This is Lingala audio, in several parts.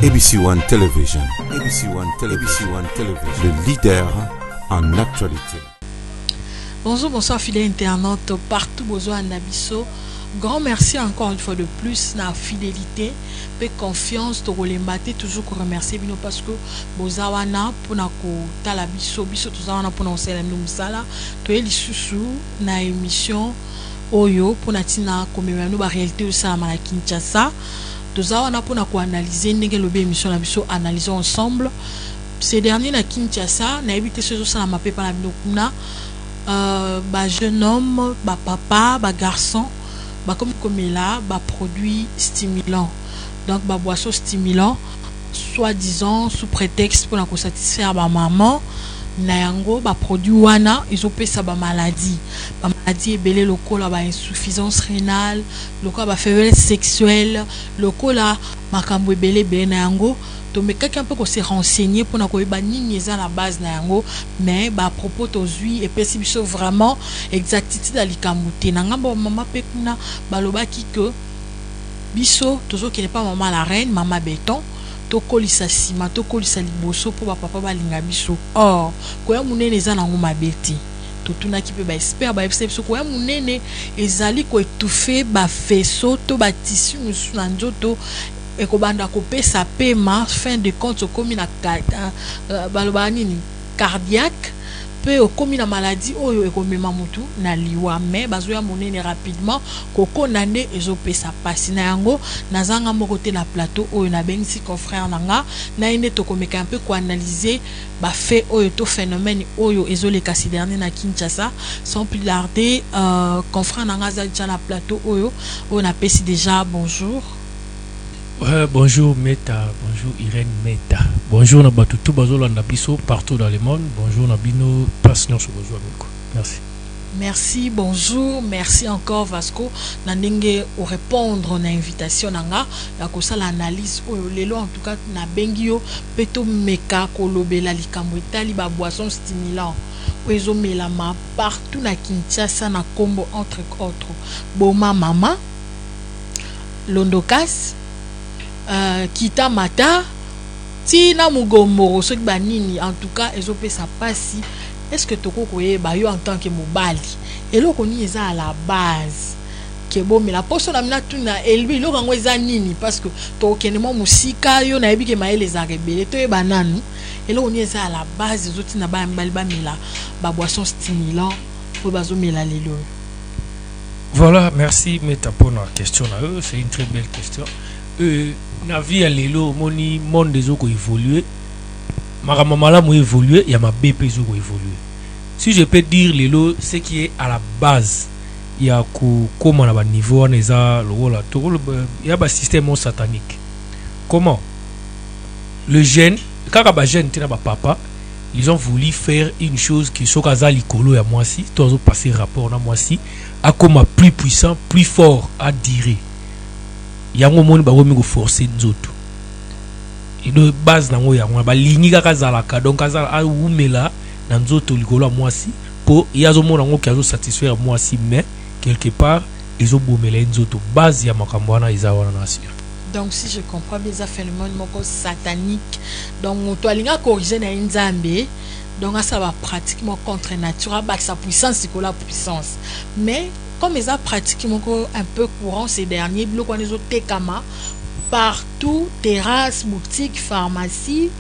ABC One Television. ABC One Television. ABC One Television. Le leader en actualité. Bonjour, bonsoir fidèles internautes partout besoin d'Abisso. Grand merci encore une fois de plus na fidélité et confiance to rolembate toujours ko remercier bino parce que bozawana pona ko tala biso tozawana pona osela msala to elisusu na émission oyo pona tina komemela no ba réalité au sama na Kinshasa tozawana pona ko analyser ndenge lobe émission na biso analysons ensemble ces derniers na Kinshasa na ebité ce ça na mapepa na bino kuna ba jeune homme ba papa ba garçon comme là, produit stimulant. Donc, boisson stimulant, soi-disant, sous prétexte pour satisfaire ma maman, nayango, produit wana, ils ont payé sa maladie. Ma maladie est belé, le col a insuffisance rénale, le col a faiblesse sexuelle, le col a makambo belé nayango. Donc, mais quelqu'un peut se renseigner pour nous ba nini à la base nayango, mais à propos tozui et puis si biso vraiment exactitude à likamute nangamba maman pekuna baloba ki que biso tozo qui n'est pas maman la reine maman béton to kolisa sima to kolisa liboso pour papa balinga biso or koya munene za nango mabeti to tuna ki pe ba expert ba biso koya munene ezali ko étouffer ba faisceau to ba tissu musu na nzoto et kobanda kopesa paiement fin de compte comme na baloba nini cardiaque pe comme na maladie oyo ekomema mutu na liwa mais bazoya monene rapidement koko nande ezopesa pasi na yango nazanga moko te na plateau oyo na bengisi confrère nanga na ine to komeka un peu ko analyser ba fait oyo to phénomène oyo ezoleka si dernier na Kinshasa sans plus tarder confrère nanga za na plateau oyo na pesi déjà bonjour. Bonjour Meta, bonjour Irène Meta. Bonjour Nabatutu Bazola Nabiso partout dans le monde. Bonjour Nabino Passion sur Bozo Amiko. Merci. Merci, bonjour, merci encore Vasco. Nandenge au répondre à l'invitation nanga ya ko sala analyse oyo lelo en tout cas na bengio peto meka kolobela likambo etali ba boisson stimulant. Oyo melama partout na Kinshasa na Kombo entre autres. Boma mama Londokas Kita mata tina mugomoro soki banini en tout cas ezope sa pasi est-ce que toko koyeba yo en tant que mobali eloko ni eza à la base ke bon mais la poso na mina tuna elbi eloko ngo eza nini parce que to kenemo musika yo na yebi ke maele za rebele to yeba nanu eloko ni eza à la base ezoti na ba mbali ba mela ba boisson stimulant pour bazo mela lelo. Voilà, merci Meta pour la question là, c'est une très belle question. Na vie à l'élo, moni monde des autres évolué. Ma maman m'a évolué, il y a ma BP qui évolué. Si je peux dire l'élo, ce qui est à la base, il y a comment à niveau on est à il y a un système satanique. Comment le jeune, quand un jeune tient papa, ils ont voulu faire une chose qui soit à l'icolo à moi si, tous ont passé rapport à moi si, à comme plus puissant, plus fort à dire. Yango moni ba womi go forcer nzoto ino base nango yango ba lingi kaka zalaka donc azala a umela na nzoto likolo mwasi po yazo mona ngo kazo satisfaire mwasi mais quelque part izo bomela nzoto base ya makambo wana izawana na sio. Donc si je comprends bien ça phénomène moko satanique donc to alinga corriger na nzambe donc ça va pratiquement contre nature ba sa puissance c'est la puissance mais comme ils ont pratiquement un peu courant ces derniers blocs on les autres kama partout terrasse boutique pharmacie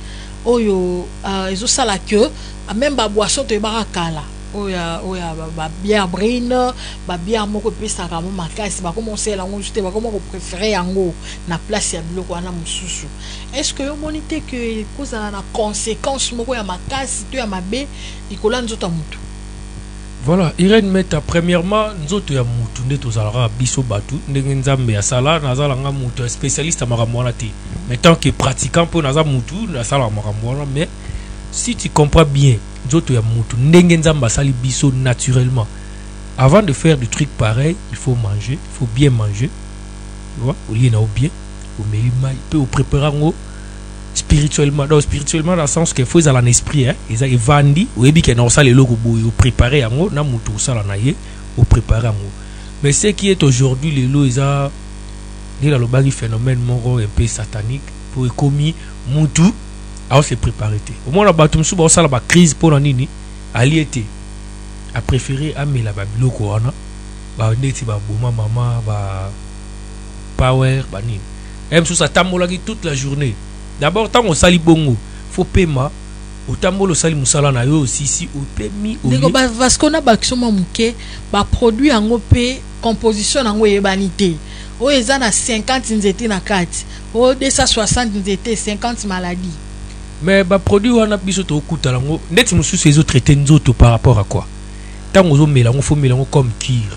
oyo ils ont ça la queue même ba boisson te barakala oya ba bière brine ba bière moko pesa kama makasi ba commencer la on juste ba comment préférer yango na place ya bloc wana mususu est-ce que vous monitez que cause à la conséquence moko ya makasi to ya mabe ikola nzota mutu. Voilà, Irène Meta, premièrement, nous autres, nous avons biso batu, nous avons ya sala, nous avons un spécialiste à Maramouanati. Mais tant que pratiquant pour nous avons la sala à Maramouana, mais si tu comprends bien, nous autres, nous avons sali biso naturellement. Avant de faire des trucs pareils, il faut manger, il faut bien manger. Tu vois, au lieu de bien, au meilleur, il peut préparer spirituellement, donc spirituellement dans le sens qu'il faut un esprit, hein, ils ont vendu, ou bien qu'ils ont ça les logos, ils préparé à moi, n'a moutou ça la naïe, ou préparé à moi. Mais ce qui est aujourd'hui les lois, ils ont dit le bagi phénomène moro un peu satanique pour commis mutu a se préparer au moins la batum suba ça la crise pour la nini ali était a préféré amela ba biloko wana ba ndeti ba boma mama ba power ba nini même sous ça tambolaki toute la journée d'abord tant on sali bongo faut paiement au tambolo sali musala na yo aussi si au pemi au lieu parce qu'on a bakisoma muke ba produit yango pe composition yango yebanité o eza na 50 nzete na kati o 260 nzete 50 maladies mais ba produit wana biso to okuta lango ndeti mususu ezo traiter nzoto par rapport à quoi tant ozo melango faut melango comme kir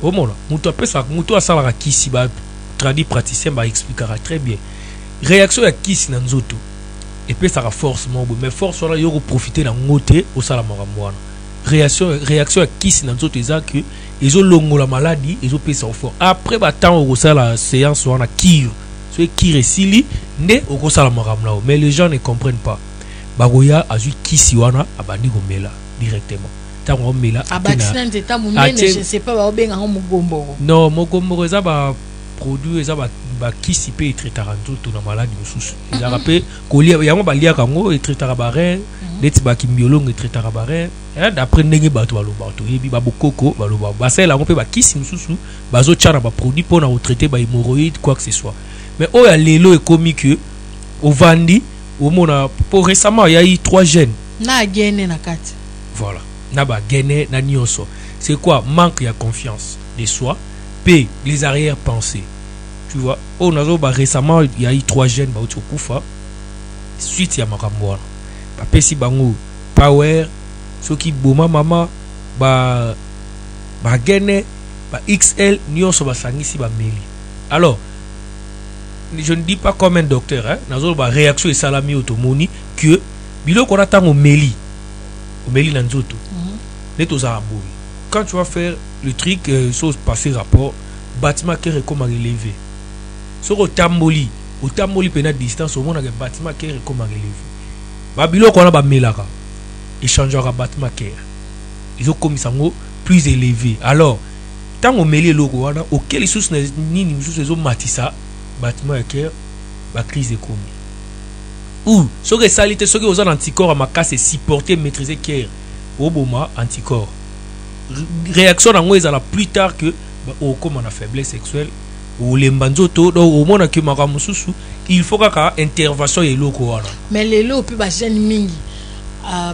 au mona muto apesa muto asala ka kisi ba traduit praticien ba expliquera très bien réaction ya kisi na nzoto et puis ça a force mais force voilà yo profiter na ngote au sala maramwana réaction à kisi na nzoto eza que ils ont longo la maladie ils ont pesa au fort après ba temps au sala séance wana kir so kir esili nde au sala maramna mais les gens ne comprennent pas bagoya azu kisi wana abandi komela directement tant on mela abatina nzeta mumene je sais pas ba benga mugombo non mugombo eza ba produit eza ba kisi pe traitera nzoto na maladie mususu eza rappé kolia yango balia kango et traitera bare ndeti ba kimbiolongo et traitera bare d'après ndenge bato baloba to yebi ba bokoko baloba basela ngo pe ba kisi mususu bazo tchana ba produit pour na traiter ba hémorroïde quoi que ce soit mais oya lelo est commis que au vandi au mona pour récemment il y a eu 3 jeunes na gene na kati voilà na ba gene na nyonso c'est quoi manque de confiance de soi p les arrière-pensées. Tu vois, on a récemment il y a eu 3 jeunes ba kufa suite ya makambo wana ba pesi bango power soki boma mama ba gene ba XL nyonso ba sangisi ba meli. Alors je ne dis pas comme un docteur hein nazo ba réaction et salami automoni que biloko na tango meli na nzoto neto za boui. Quand tu vas faire le truc chose passer rapport bâtiment qui est comme relevé sur au tamboli pena distance au monde bâtiment qui est comme relevé babilo qu'on a ba melaka échangera bâtiment qui ils ont commis ça plus élevé alors tant on mêler logo wana auquel sous ni sous les matissa bâtiment qui ba crise économique ou sur les salités sur aux anticorps à ma casse et supporter maîtriser qui au boma anticorps réaction en à la plus tard que au comme on a faiblesse sexuelle ou les banzoto donc au monde que makamususu il faut qu'à intervention et loko wana mais les lots puis ba jeune mingi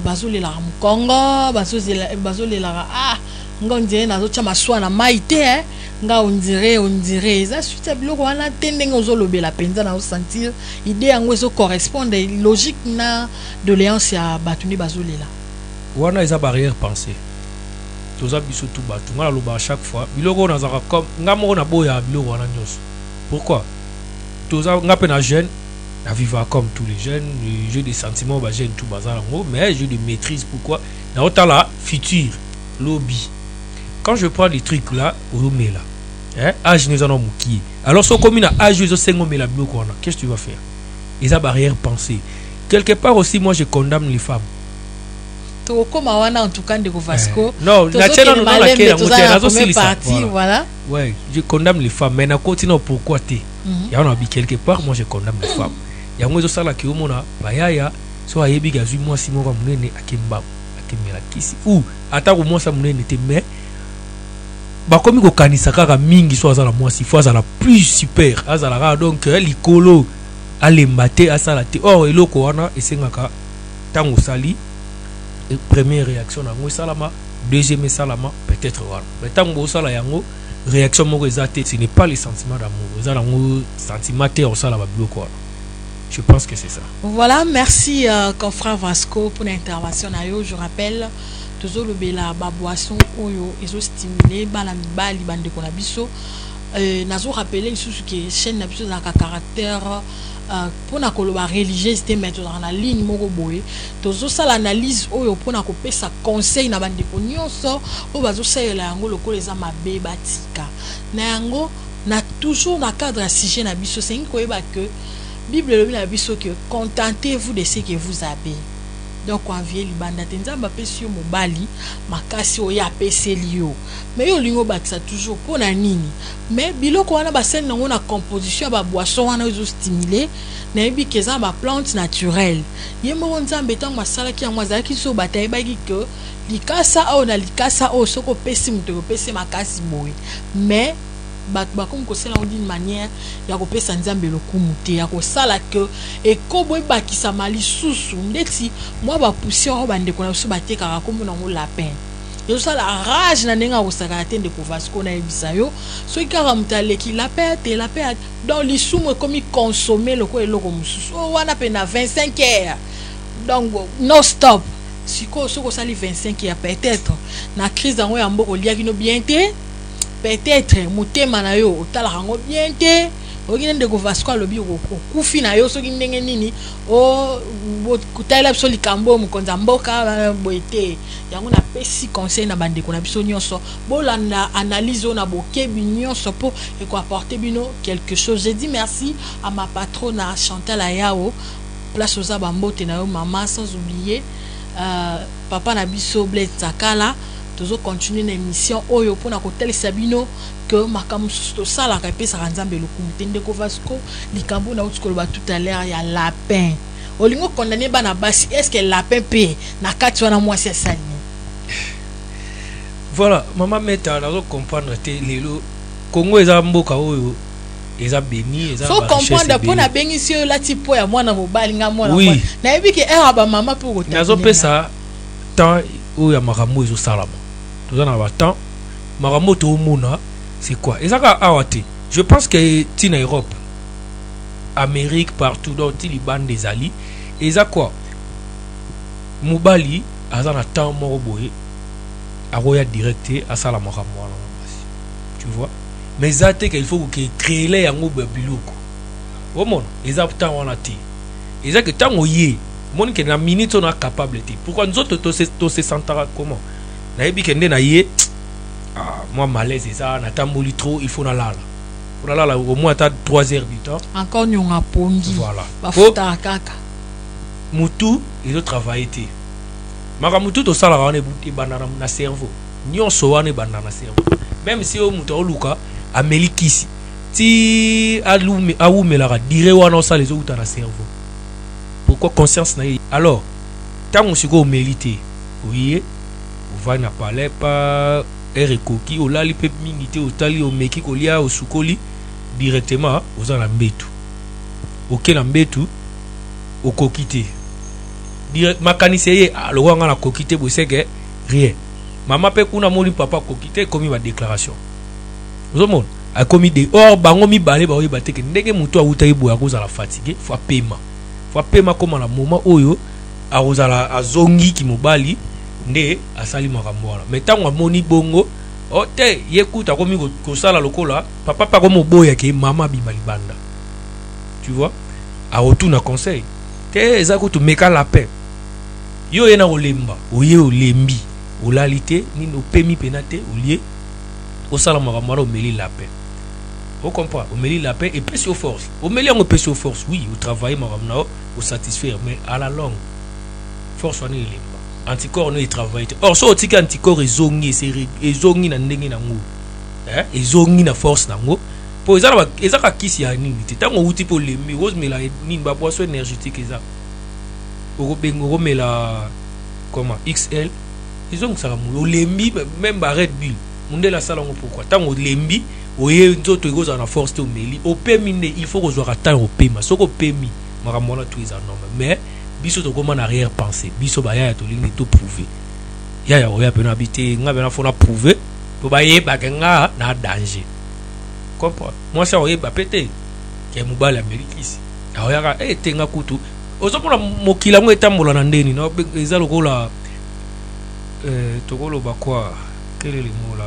bazole la Congo bazole la ngonje nazo chama swana maite nga on dirait ça suite biloko wana tendenge ozolobela penza na sentir idée yango eso correspondre logique na doléance ya batuni bazole la wana eza barrière pensée toza biso tout batu ngala loba à chaque fois biloko na zaka comme ngamo na boya biloko wana nyos pourquoi toza ngape na jeune à vivre comme tous les jeunes j'ai des sentiments ba jeune tout bazar ngo mais j'ai de maîtrise pourquoi na otala futur lobby quand je prends des trucs là olomela âge nous en muki alors so comme na âge zo sengo mela biloko wana qu'est-ce que tu vas faire eza barrière pensée quelque part aussi moi je condamne les femmes comme en tout cas de Vasco non la chaîne nous la partie voilà ouais je condamne les femmes mais na continue pourquoi t'es il y en a quelque part moi je condamne les femmes il y a moi ça là qui au mona bayaya so ayebi gazu moi si moi va munene akemba akemela kisi ou ata ko moi ça munene te mais ba komi ko kanisa kaka mingi so azala moi si fois azala plus super azala donc likolo alembate asala te or eloko wana esengaka tango sali première réaction nango salama deuxième salama peut-être voilà mais tango sala yango réaction moko ezate ce n'est pas les sentiments d'amour ezala ngo sentiment te au sala ba bloco wana je pense que c'est ça voilà merci confrère Vasco pour l'intervention na yo je rappelle toujours le bela ba boisson oyo ezo stimuler bala mibali bande ko na biso nazo rappeler sous que chaîne na biso za caractère pour na koloba religiosité mais dans la ligne moko boye tozo sala analyse oyo pour na kopesa conseil na bande ko nyonso o bazo sala yango lokolo eza mabe batika na yango na toujours na cadre à sujet na biso c'est ko yeba que Bible le na biso que contentez-vous de ce que vous avez donc envier libanda te nzamba pesi yo mobali makasi oyo apeseli yo mais yo lingo bakisa toujours pona nini mais biloko wana basene nango na composition ba boisson wana ezo stimuler na yebi keza ba plante naturelle yemo nzambe tango masala ki yango azalaki so bataye baki que likasa o na likasa o soko pesi muto pesi makasi boye mais bakom kosala d'une manière ya kopesa nzambe lokumu te ya kosala que ekobo ebakisa malisusu ndeti mwa ba poussière bande kona so batekaka comme nango lapin yo sala rage na nenga kosaka te ndeko Vasco na ebisa yo so ikara mutaleki lapin te lapin dans lisumu comme consommer loko eloko mususu o wana pe na 25 heures donc no stop siko soko sali 25 heures peut-être na crise dango ya mboko liaki no bien te peut-être motema na yo otala rango bien te okine ndeko Vasco alobi okufi na yo soki ndenge nini o kutala biso likambo mukonza mboka boete yango na pesi conseil na bandeko na biso nyonso bolanda analyse na bokebi nyonso po eko apporter bino quelque chose. J'ai dit merci à ma patronne Chantal Ayao place aux abambote na yo maman, sans oublier papa na biso Blaise Takala. Toujours continuer l'émission oyo pour na hotel Sabino que makamu to sala ka pesa nzambe lokumu ndeko Vasco likambo na utkoloba tout à l'heure ya lapin olingo condamné bana basi est-ce que lapin pe na kati wana mwasi asali. Voilà maman meta na comprendre te lelo Congo eza mboka oyo eza béni eza faut comprendre pour na bengisi yo la tipo ya mwana mobali nga mwana mwana na yebi ke era ba mama pe ko ta nazo pesa temps oyo makambo ezo salama tout dans le temps maramoto omona c'est quoi ezaka awate je pense que tina Europe Amérique partout dans les bandes des alliés eza quoi mobali azana temps moko boye aroya directé à sala makambo tu vois mais zate qu'il faut que créer les yango biloko omona eza temps wana ti eza que temps oye mon que na minute on a capable de pourquoi nous autres to se sentara comment na yebi kende na ye moi malaise ça na tamboli trop il faut na lala au moins à 3 heures du temps encore nyonga pongi voilà bafuta kaka mutu il doit travailler te maka mutu to sala wana e banana na cerveau nyonso wana e banana na cerveau même si o mutu oluka amelikisi ti awumela dire wana osala les autres na cerveau pourquoi conscience na alors tant on siko mérité oui on va na parler pas erekoki olali pe minité otali o meki kolia o sukoli directement aux na mbetu OK na mbetu o kokité direct makanise ye lo wanga na kokité bo seke rien mama pe kuna moli papa kokité komi ba déclaration vous monde a commis des or bango mi balé ba oyeba teke ndenge mutu awuta ibo ya kozala fatigué faut paiement comme na moment oyo arozala azongi ki mobali nde asali makambo wana mais tango amoni bongo o te yekuta komi ko sala lokola papa pa komo boya ke mama bima libanda tu vois a retour na conseil te ezako to meka la paix yo yena olemba oye olembi olalite ni no pemi penate olie o sala makambo wana omeli la paix on comprend omeli la paix et puis au force omeli en peu au force oui au travail makambo au satisfaire mais à la longue force wana elemba anticorps no travaille or so tika anticorps ezongi ezongi na ndenge na ngo ezongi na force na ngo po ezaka kisi ya nini te tango uti po lembi rose mela nini ba boisson énergétique eza oko mela comment XL ezongi sala mo lembi même ba Red Bull mundela sala ngo pourquoi tango lembi oye nzoto egoza na force te omeli opemi ne il faut kozwa temps opema soko pemi makamona tout eza normal mais biso to comment arrière pensée biso ba ya to lingi to prouver ya oya pena habiter nga bena fona prouver to ba yeba ke nga na danger comprends moi ça oyeba pété ke mobali Amérique ici oya ka tenga kutu ozopona mokila ngo etambola na ndeni na eza lokola tokolo ba quoi quel est le mot là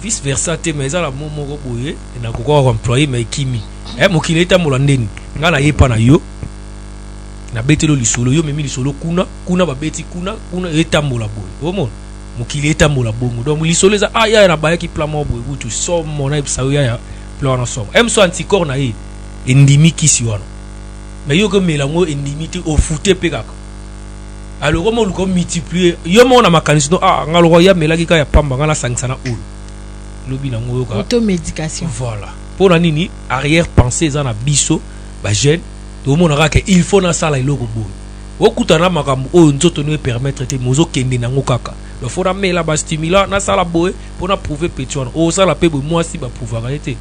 vice versa te mais eza la mot moko boye na kokwa employer mais kimi mokili etambola ndeni nga na yepa na yo na betelo lisolo yo memi lisolo kuna ba beti kuna etambola boye omona mokili etambola bongo donc lisolo eza ya na baya ki plan mo boye kutu somo na epsa yo ya plan na somo so anticorps na ye endimi kisi wana mais yo que melango indimité au fouté pekaka alors comment le multiplier yo mon na makanisi no ngalo ya melaki ka ya pamba ngala sangsana ul lobi na ngoyo ka automédication voilà pour la nini arrière pensée za na biso ba jeune to monaka que il faut na sala iloko boy okutana makambo oyo nzoto no permettre te mozo kende na ngokaka il faut na mela ba stimulant na sala boy pour na prouver petit wana o sala pe boy moi si ba pouvoir été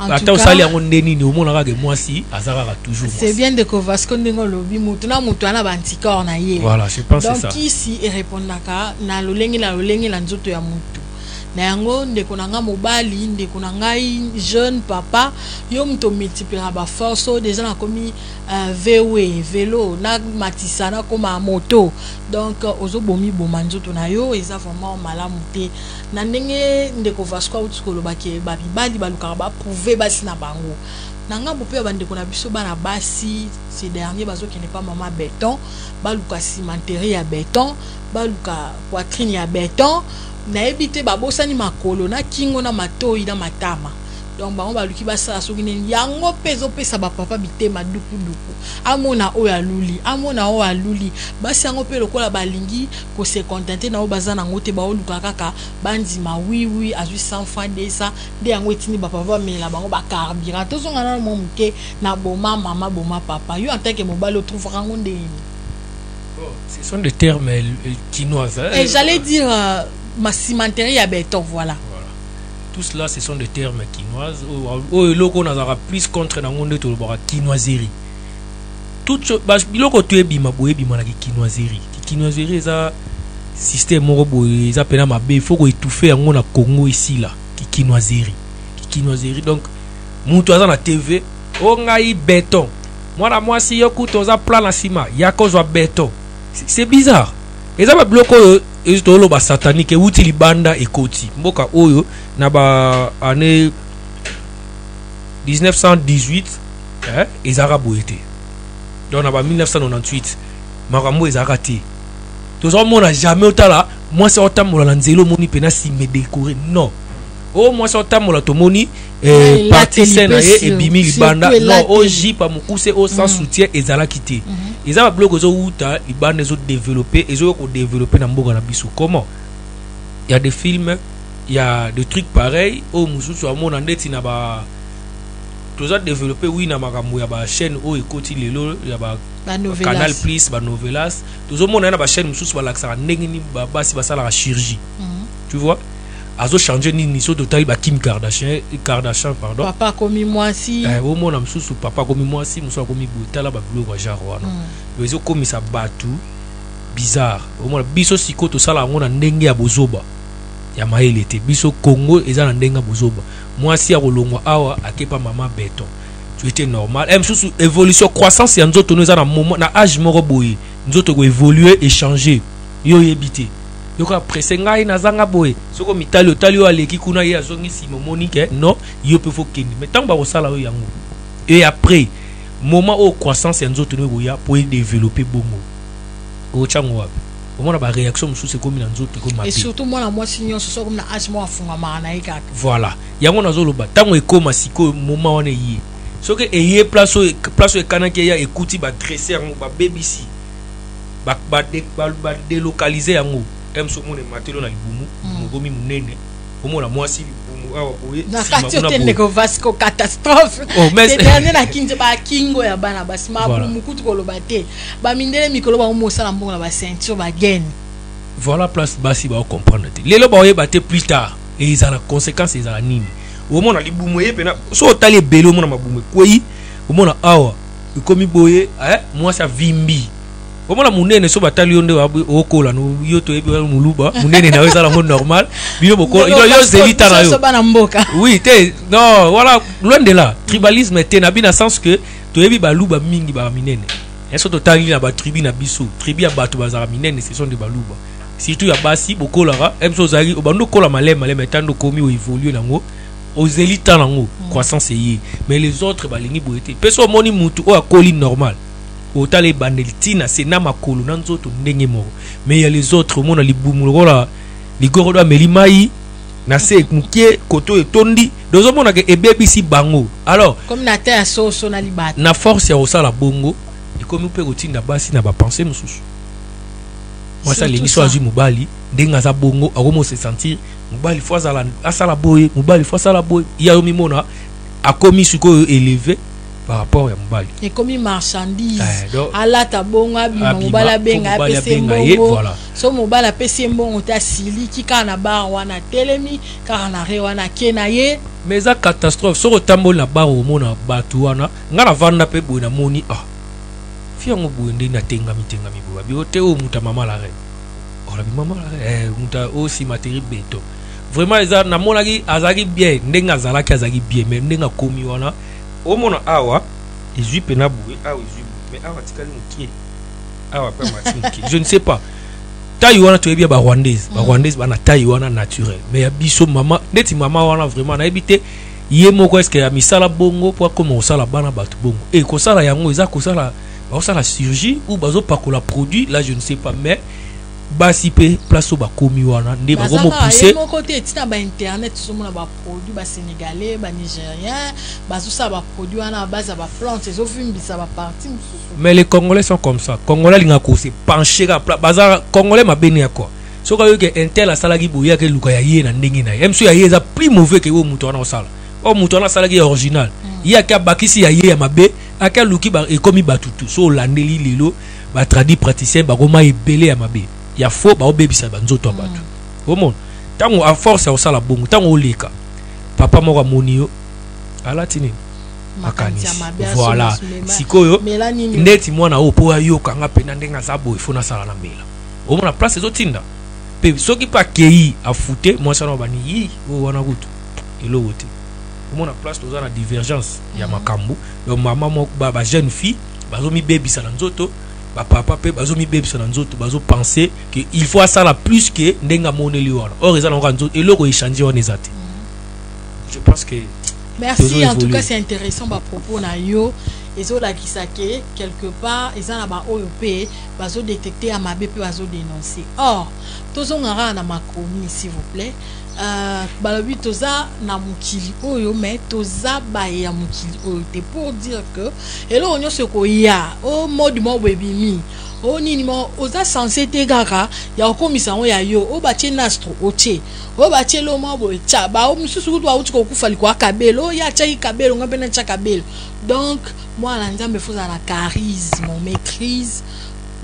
attends ça les ndeni ni omonaka que moi si azara toujours c'est bien de kovasco ndingo lobi mutu na mutu ana bantikor na ye voilà je pense ça donc ici et répondaka na lolengi la nzoto ya mutu na yango ndeko na nga mobali ndeko na ngai jeune papa yo mto multipliera ba force déjà na komi vélo na matisana comme moto donc ozo bomi bomanzoto na yo eza vraiment malamu te na ndenge ndeko Vasco utikolo baki ba bibali baluka ba prouver basi na bango na ngambo pe bandeko na biso bana basi ces derniers bazo qui n'est pas maman béton baluka cimenterie ya béton baluka poitrine ya béton na ebité babosani makolo na kingo na matoi na matama donc bango baluki basala soki nini yango pezo pesa ba papa bitema duku amona oyo aluli basi yango pe lokola balingi ko se contenter na o bazana ngote ba oluka kaka bandima oui azui 100 francs desa de yango etini ba papa mela bango ba carburant to zonga na mo muke na boma mama boma papa yo en tant que mobile trouve rango ndeni. Ce sont des termes chinois et j'allais dire ma cimenterie à béton, voilà. Tout cela, ce sont des termes quinoises. Oh, loko nazara plus contre na monde to bora quinoiserie. Tout loko tu ebima boye bima na quinoiserie. Quinoiserie ça système moko boye ça pena mabe, il faut ko étouffer yango na Congo ici là. Quinoiserie. Quinoiserie donc mutu aza na TV, o ngai béton. Moi si yokuto za plan na sima, yako zo béton. C'est bizarre. Et ça va bloquer ezitolo ba satanique uti libanda ekoti mboka oyo na ba année 1918 ezara boyete donc na ba 1998 makambo ezara te tozo mona jamais otala moi c'est otamola na nzelo moni pena si me décorer non oh moi c'est otamola to moni particien na ye ebimi libanda non oji pa mukuse o sans soutien ezala kité ils ont bloqué aux outa ils ban les autres développer ils ont développé dans mboka na biso comment il y a des films il y a des trucs pareils au mususu a mon andeti na ba tous a développé oui na makambo ya ba chaîne o ekoti lelo ya ba Canal Plus ba novelas tous au monde na ba chaîne mususu ba laksa ndenge ni ba basi ba sala la chirurgie tu vois azo changer ni so total ba Kim Kardashian pardon papa komi mwasi au mona msusu papa komi mwasi muso komi botala ba bloko genre wana bezo komi sa batu bizarre au mona biso siko to sala ngona ndenge ya bozoba ya maele te biso Congo eza na ndenge ya bozoba mwasi ya kolongwa awa akepa mama beton tu étais normal msusu évolution croissance ya nzoto no eza na moment na âge moko boye nzoto ko évoluer et changer yo yebité yoko presse ngai na zanga boye soko mitali otali yo aleki kuna ye azongi simo monique non yo pe faut kendi mais tant ba ko sala yo yango et après moment au croissance ya nzoto no boya pour développer bongo o chango wapi au moins ba réaction musu c'est comme na nzoto comme ma et surtout moi la moi signon ce soit comme na age moi afunga mana ikaka voilà yango nazoloba tango ekoma siko moment wana yi soki eye place e kanaki ya ekuti ba dresser yango ba BBC ba délocaliser yango emso mone matelo na libumu ngomi munene omona mwasi libumu awa boye na kati otende ko Vasco catastrophe c'est dernier na kinje ba kingo ya bana basi mabumu kutu ko lobate ba mindele mikolo ba mosala mbongo na ba ceinture ba gain voilà place basi ba comprendre te lelo ba oyeba te plus tard et ils ont la conséquence ils ont nini omona libumu yepena so otali belo omona mabumu kwei omona awa komi boye moi ça vimbi omona munene so batali yonde okola no yoto ebi muluba munene na weza la monde normal bino boko yo zelita na yo oui te non voilà loin de là tribalisme te na bina sens que to ebi baluba mingi ba minene eso totali na ba tribu na biso tribu ya bato bazara minene ce sont des baluba surtout ya basi bokola emso zali obando kola malema tando komi o évoluer nango aux élites nango croissance yi mais les autres balingi boete peso moni mutu o akoli normal otale bandeltina c'est na makolo na nzoto ndenge moko mais il y a les autres mona libumu lokola ligoro do melimai na se mukie koto etondi Dozo mona ke ebebi si bango. Alors, comme na terre so na libata. Na force ya osala bongo, et comme pe rotinda basi na ba penser mususu. Moi ça les soit mobali, ndenga za bongo, akomo se sentir mobali fois asala boy, mobali fois asala boy. Ya yomi mona a commis suko élevé par rapport à mobali. Et comme marchandise. Ala ta bongo abima mobala benga pese mbongo. So mobala pese mbongo ta sili ki kana ba wana telemi, kana re wana kenaye. Mais ça catastrophe, so tambo na ba o mona batu wana, ngana vanda pe boy na moni ah. Fiango boende na tenga mi bo. Abi ote o muta mama la re. Ora mi mama la re, muta aussi matériel beto. Vraiment eza na monaki azaki bien, ndenga zalaki azaki bien, mais ndenga komi wana. O mona awa, ezui pena boue, awa ezui boue. Mais awa tikali mukie. Awa pa matiki. Je ne sais pas. Taille wana tu es bien ba rwandaise. Ba rwandaise ba na taille wana naturel. Mais ya biso mama, neti mama wana vraiment na ebité ye moko est-ce que ya misala bongo pour comment osala bana batu bongo. Et ko sala yango eza ko sala ça la chirurgie ou bazo pakola produit là je ne sais pas mais basi pe place au ba komi wana nde ba gomo pousser mon côté tina ba internet so mona ba produit ba sénégalais ba nigérien bazo ça ba produit wana base ba plante zo fumbisa ba parti mais les congolais sont comme ça congolais linga ko se pencher à bazar congolais ma beni quoi so ka yo ke intel la sala ki boya ke luka ya ye na ndenge na même so ya ye za plus mauvais que wo muto wana osala o muto wana sala ki original ya ka bakisi ya ye ya mabe aka luki ba e komi batutu so landeli lelo ba tradi praticien ba goma ebele ya mabe ya fo ba obebisa ba nzoto batu o mon tango a force ya osala bongo tango oleka papa moko moni yo alatini makanisi voilà sikoyo ndeti mwana opo yo kanga pena ndenga zabo ifona sala na mela o mona place ezotinda pe soki pa kei afute moi ça no bani yi o wana kutu elo wote on a place dans la divergence ya makambu donc maman mo ba jeune fille bazo mi baby ça nzoto ba papa pe bazo mi baby ça nzoto bazo penser que il faut ça la plus que ndenga moneli wana or ça na nzoto et loko échanger on ezate je pense que merci en tout cas c'est intéressant ba propos na yo ezo la kisake quelque part eza na ba OEP bazo détecter à mabe pe bazo dénoncer or tozo ngara na makomi s'il vous plaît balobi toza na mukili oyo mais toza ba ya mukili oyo te pour dire que elo onyo se ko ya o mode mo bebimi o nini mo oza censé te kaka ya okomisa ngo ya yo o batie nastro otie o batie lo mo bo cha ba o misusu kutu wa uti ko kufali kwa kabelo ya cha kabelo ngabe na cha kabelo donc moi la nzambe foza na charisme maîtrise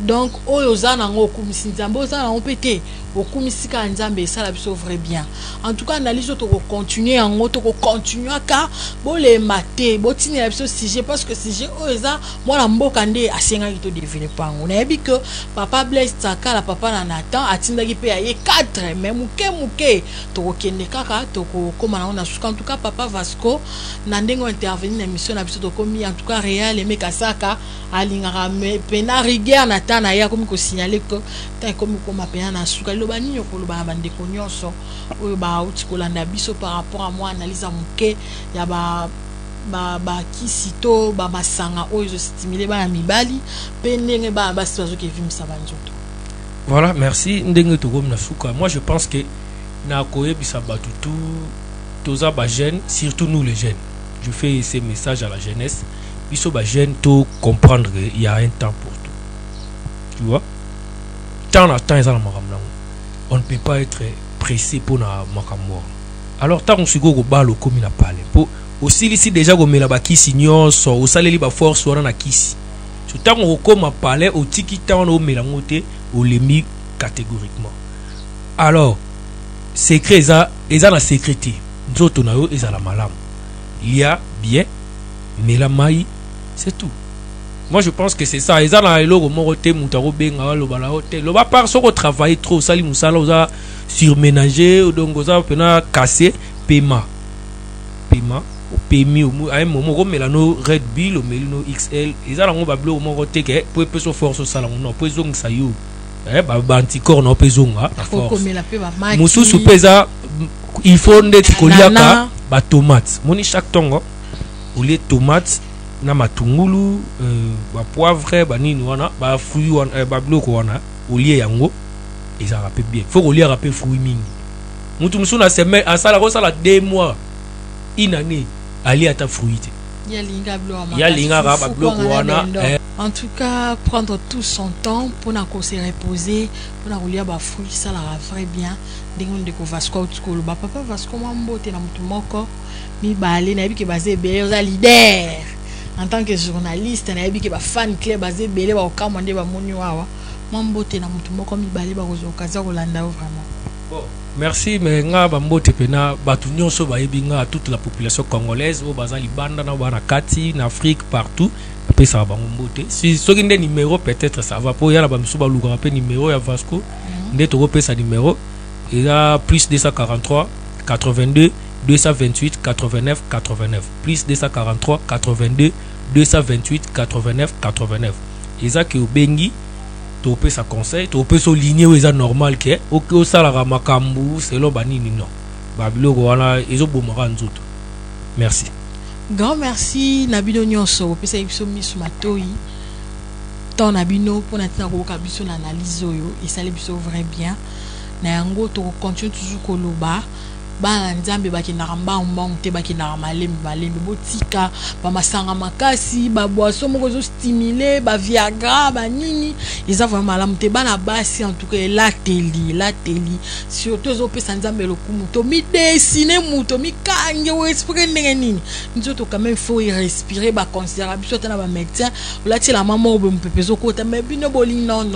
donc oyo za na ngo okumisi nzambe oza na opete okumisika nzambe ça la biso vrai bien en tout cas analyse to continuer en to continuer aka bo le maté bo tini la biso sujet parce que sujet oyo za moi la mboka nde asenga to développer ngo na yebi que papa Blaise Tsaka la papa na Nathan atindaki pe ya 4 mais muke to kende kaka to ko koma na suka en tout cas papa Vasco na ndengo intervenir na mission na biso to komi en tout cas réel et Kasaka alingara me pena rigueur na tana ya komi ko signaler que tant comme ko mapena na suka loba nini okoloba bande ko nyonso oyo ba uti kolanda biso par rapport à moi analyse muke ya ba kisito ba masanga oyo stimuler ba mibali pe ndenge ba baso ke vimisa banzoto. Voilà, merci ndenge to kom na suka. Moi je pense que na koyebisa batu toza ba jeunes, surtout nous les jeunes. Je fais ces messages à la jeunesse. Biso ba jeunes to comprendre qu'il y a un temps pour tout. Tu vois? Tant à temps ils ont on ne peut pas être pressé pour na makamwa. Alors tant on se go balo comme il a parlé. Pour aussi ici déjà go mela ba kisi nyonso, o saleli ba force wana na kisi. Tout tant on comme parler au tiki tant on mela ngote o lemi catégoriquement. Alors secret ça na sécurité. Nzoto na yo eza la malamu. Il y a bien mela mai, c'est tout. Moi je pense que c'est ça. Ils ont la logo moroté mutaro benga lo bala hotel. Lo ba par so ko travailler trop sali musala oza surménager donc oza pena casser paiement au paiement au un moment comme melano Red Bull au melano XL. Ils ont ba blo moroté que pour peso force sala non pour zong sayo. Ba anticorps no pezonga à force. Mususu pesa il faut ndeti koliaka ba tomate. Moni chaque tongo ou les tomates na matungulu ba poivre ba nini wana ba fruit wana ba bloko wana olie yango eza rapé bien faut olie rapé fruit mingi mutu musuna semaine asala ko sala 2 mois une année ali ata fruité ya linga ba bloc wana. En tout cas, prendre tout son temps pour se reposer, pour rouler ba fruits, ça la vrai bien. Dengon de Vasco school, ba papa Vasco mambote na mutu moko mi balé na bi ke basé belé aux leader. En tant que journaliste, na bi ke ba fan club basé belé ba okamande ba moni wawa. Mambote na mutu moko mi balé ba kozo kaza kolanda vraiment. Bon, merci mais nga ba mbote pena batu nyonso ba yebi nga toute la population congolaise au bazali banda na bana kati na Afrique partout. Ça va si ce qui est numéro peut-être ça va pour y aller ba luka pe numéro ya Vasco ndeto ko sa numéro il y a plus 243 82 228 89 89 plus 243 82 228 89 89 eza ke obengi to pe sa conseil to pe so ligne eza normal ke o sala ga makambu selon banini non babilo ko wana ezo bomaka nzoto. Merci. Grand merci Nabino Nyonso pesa biso misu matoi ton Nabino pour natina ko kabiso na analyse oyo et ça les biso vrai bien na yango to continue toujours koloba ba nzambe bakina ramba mbong te bakina malembe botika ba masanga makasi ba boisson moko zo stimuler ba viagra ba nini ils ont vraiment la mute bana basi en tout cas la teli surtout zo pesa nzambe lokumu to mi dessiner muto mi kange o esprit ndenge nini nzoto quand même faut y respirer ba considérer biso tana ba médecin ou la ti la maman o be mpepezo kota mais bino boli non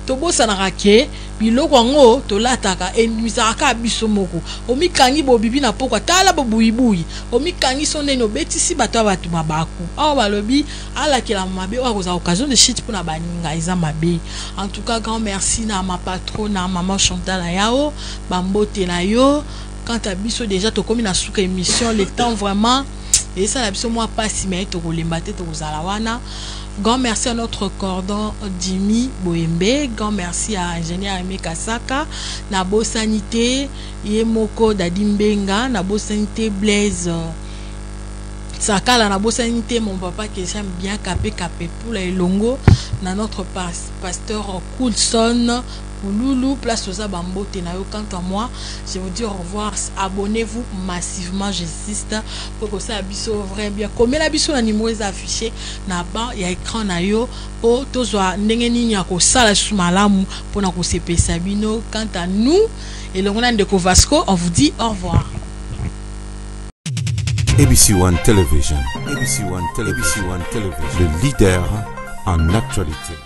to bosa na rake biloko ngo to lataka enuisaka biso moko omikangi bobibi na pokwa tala bobuibui omikangi sonde no betisi bato batu mabaku awa balobi ala kila mabe wa koza occasion de shit pour na baninga eza mabe. En tout cas grand merci na ma patronne na maman Chantal Ayao bambote na yo quand à biso déjà to komi na suka émission le temps vraiment et ça la biso moi pas si mais to kolemba te to kozala wana. Grand merci à notre cordon Jimmy Boembe. Grand merci à ingénieur Aimé Kasaka. Nabo Sanité, Yemoko Dadimbenga. Nabo Sanité Blaise Sakala. Nabo Sanité, mon papa qui j'aime bien capé pour les longo. Na notre pasteur Coulson. Loulou, place aux abambo tenayo. Quant à moi, je vous dis au revoir. Abonnez-vous massivement, j'insiste. Pour que ça abisso vrai bien. Comme la biso na numéro est affiché, na bas il y a écran na yo. Oh, tozwa ndenge nini ya ko sala sumalamu pour na ko sepe sabino. Quant à nous et le Ronan de Vasco, on vous dit au revoir. ABC One Television. ABC One Television. Le leader en actualité.